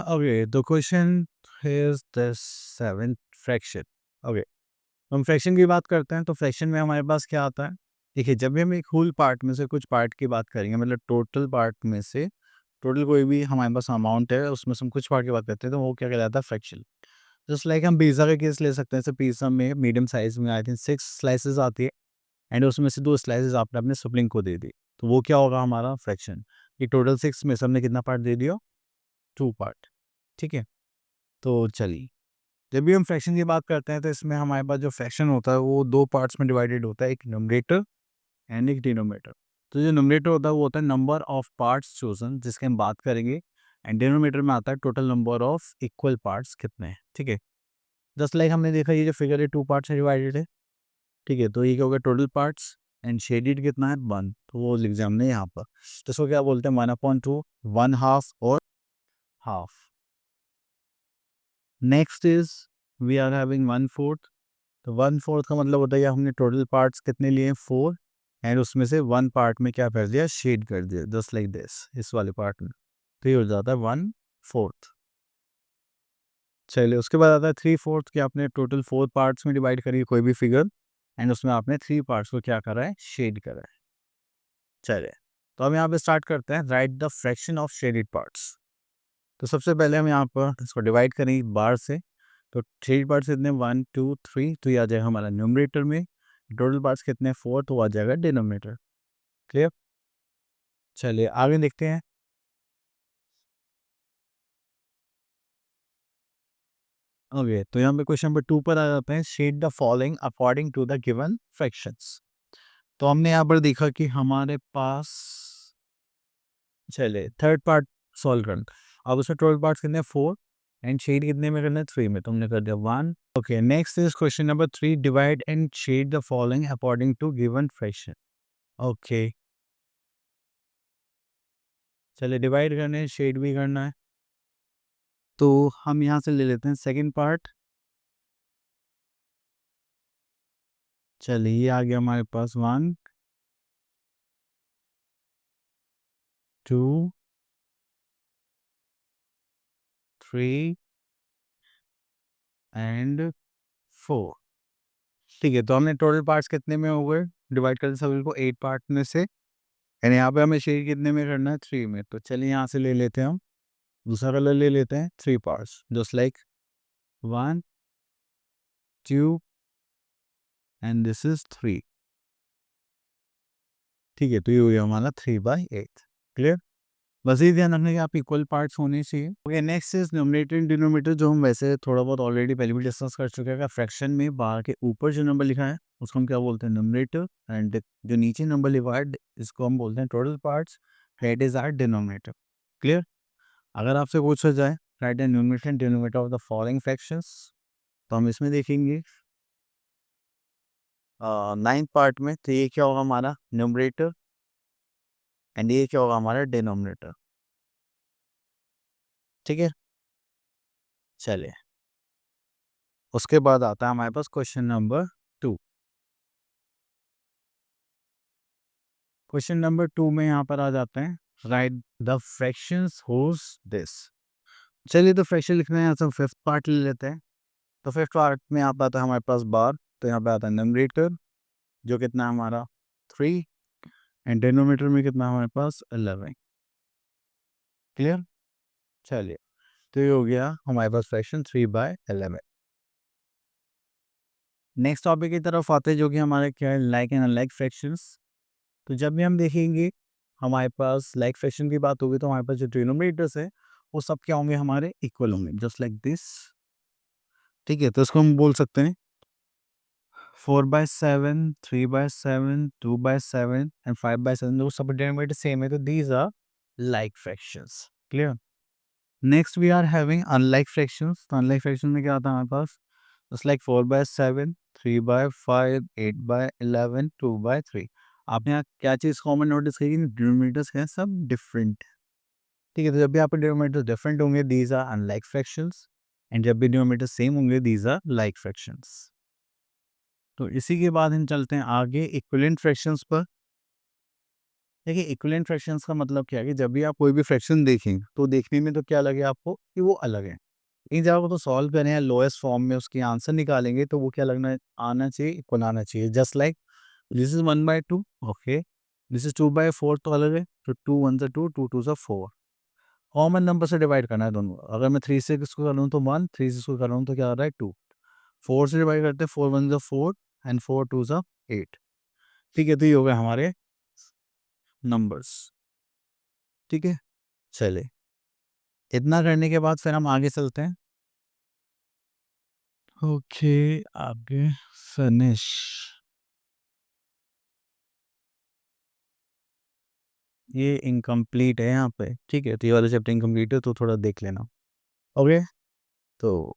Okay, the question is the seventh fraction. Okay, हम fraction की बात करते हैं तो फ्रैक्शन में हमारे पास क्या आता है? देखिए, जब भी हम एक होल पार्ट में से कुछ पार्ट की बात करेंगे, मतलब टोटल पार्ट में से टोटल कोई भी हमारे पास अमाउंट है, उसमें से हम कुछ पार्ट की बात करते हैं, तो वो क्या कहलाता है? फ्रैक्शन। जस्ट लाइक हम पिज़्ज़ा का केस ले सकते हैं। जैसे पिज़्ज़ा में मीडियम साइज़ में आई थिंक 6 स्लाइसेस आती है एंड उसमें से 2 स्लाइसेस आपने अपने सिबलिंग को दे दी। तो वो क्या होगा हमारा? फ्रैक्शन। ये टोटल 6 में से हमने कितना पार्ट दे दिया? 2 पार्ट। ठीक है? तो चलिए, जब भी हम फ्रैक्शन की बात करते हैं तो इसमें हमारे पास जो फ्रैक्शन होता है वो 2 पार्ट्स में डिवाइडेड होता है, एक न्यूमरेटर एंड एक डिनोमिनेटर। तो जो न्यूमरेटर होता है वो होता है नंबर ऑफ पार्ट्स चोज़न, जिसकी हम बात करेंगे, एंड डिनोमिनेटर में आता है total number of equal parts कितने हैं। ठीक है? जस्ट लाइक हमने देखा ये जो फिगर है 2 पार्ट्स में डिवाइडेड है। ठीक है? तो ये क्या हो गया टोटल पार्ट्स एंड शेडेड कितना है 1, तो वो लिख दिया हमने यहाँ पर। तो इसको क्या बोलते हैं? 1/2, 1/2 और half. Next is we are having 1/4। तो 1/4 का मतलब होता है कि हमने टोटल पार्ट्स कितने लिए? 4 एंड उसमें से 1 पार्ट में क्या कर दिया? शेड कर दिया, जस्ट लाइक दिस, इस वाले पार्ट में। तो ये हो जाता है 1/4। चलिए, उसके बाद आता है 3/4 कि आपने टोटल 4 पार्ट्स में डिवाइड करी कोई भी फिगर एंड उसमें आपने 3 पार्ट्स को क्या करा है? शेड करा है। चलिए, तो हम यहाँ पे स्टार्ट करते हैं। Write the fraction of shaded parts. तो सबसे पहले हम यहाँ पर इसको डिवाइड करेंगे बार से। तो 3 पार्ट्स कितने? 1 2 3, तो ये आ जाएगा हमारा न्यूमरेटर में। टोटल पार्ट्स कितने? 4, तो आ जाएगा डिनोमिनेटर। क्लियर? चलिए आगे देखते हैं। ओके, तो यहाँ पे क्वेश्चन नंबर 2 पर आ जाते हैं। Shade the following according to the given fractions. तो हमने यहाँ पर देखा कि हमारे पास, चलिए थर्ड पार्ट सॉल्व करना। अब उसमें टोटल पार्ट्स कितने? 4 एंड शेड कितने में करना है? 3 में, तो हमने कर दिया 1। Okay, next is question number 3, divide and shade the following according to given fraction. Okay, चलिए डिवाइड करने है, शेड भी करना है। तो हम यहाँ से ले लेते हैं सेकंड पार्ट। चलिए, ये आ गया हमारे पास 1 2 3 एंड 4। ठीक है, तो हमने टोटल पार्ट्स कितने में हो गए? डिवाइड कर सभी को 8 पार्ट में से एंड यहाँ पे हमें शेड कितने में करना है? 3 में। तो चलिए यहाँ से ले लेते हैं हम दूसरा कलर ले लेते हैं। 3 parts just like 1 2 and this is 3। ठीक है, तो ये हो गया हमारा 3/8। क्लियर? बस ये ध्यान रखना कि आप इक्वल पार्ट्स होने चाहिए। Okay, next is numerator and denominator, जो हम वैसे थोड़ा बहुत ऑलरेडी पहले भी डिस्कस कर चुके हैं। फ्रैक्शन में बाहर के ऊपर जो नंबर लिखा है उसको हम क्या बोलते हैं? न्यूमरेटर। एंड जो नीचे नंबर लिखा है इसको हम बोलते हैं total parts. That is our denominator. Clear? अगर आपसे पूछा जाए write the numerator and denominator of the following fractions, तो हम इसमें देखेंगे 9th पार्ट में। तो ये क्या होगा हमारा? न्यूमरेटर एंड ये क्या होगा हमारा? डिनोमिनेटर। ठीक है? चलिए, उसके बाद आता है हमारे पास क्वेश्चन नंबर 2। क्वेश्चन नंबर 2 में यहाँ पर आ जाते हैं। Write the fractions whose this. चलिए, तो फ्रैक्शन लिखना है, यहाँ से हम 5th पार्ट ले लेते हैं। तो 5th पार्ट में यहाँ पे आता है हमारे पास बार। तो यहाँ पे आता है न्यूमरेटर, जो कितना है हमारा? 3 एंड डिनोमिनेटर में कितना है हमारे पास? 11। क्लियर? चलिए, तो ये हो गया हमारे पास फ्रैक्शन 3/11। नेक्स्ट टॉपिक की तरफ आते हैं, जो कि हमारे क्या है? Like and unlike fractions. तो जब भी हम देखेंगे हमारे पास लाइक फ्रैक्शन की बात होगी, तो हमारे पास जो डिनोमिनेटर्स है वो सब क्या होंगे? हमारे इक्वल होंगे, जस्ट लाइक दिस। ठीक है, तो इसको हम बोल सकते हैं 4/7, 3/7, 2/7 एंड 5/7। जो सब डिनोमिनेटर सेम है, तो these are like fractions. Clear? Next we are having unlike fractions. तो अनलाइक फ्रैक्शन में क्या आता है हमारे पास? Just like 4/7, 3/5, 8/11, 2/3। आपने यहाँ क्या चीज़ कॉमन नोटिस की? डिनोमिनेटर्स हैं सब डिफरेंट। ठीक है, तो जब भी आपके डिनोमिनेटर्स डिफरेंट होंगे these are unlike fractions and जब भी डिनोमिनेटर्स सेम होंगे दीज आर लाइक फ्रैक्शंस। तो इसी के बाद हम चलते हैं आगे इक्विवेलेंट फ्रैक्शंस पर। देखिए इक्विवेलेंट फ्रैक्शंस का मतलब क्या है कि जब भी आप कोई भी फ्रैक्शन देखें तो देखने में तो क्या लगे आपको कि वो अलग है। लेकिन जब आप उसको सॉल्व करें या लोएस्ट फॉर्म में उसकी आंसर निकालेंगे तो वो क्या लगना आना चाहिए, इक्वल आना चाहिए। Just like this is 1/2, okay, this is 2/4 तो अलग है, तो 2 1 से 2, 2 2 से 4। कॉमन नंबर से डिवाइड करना है दोनों। अगर मैं 3 से इसको कर रहा हूँ तो 1, 3 से इसको कर रहा हूँ तो क्या आ रहा है 2। 4 से डिवाइड करते हैं, 4 1 जा 4 एंड 4 2 जा 8। ठीक है, तो ये हो गए हमारे नंबर्स। ठीक है, चलिए इतना करने के बाद फिर हम आगे चलते हैं। ओके, आगे फिनिश। ये इनकम्प्लीट है यहाँ पे, ठीक है, तो ये वाला चैप्टर इनकम्प्लीट है तो थोड़ा देख लेना। ओके, तो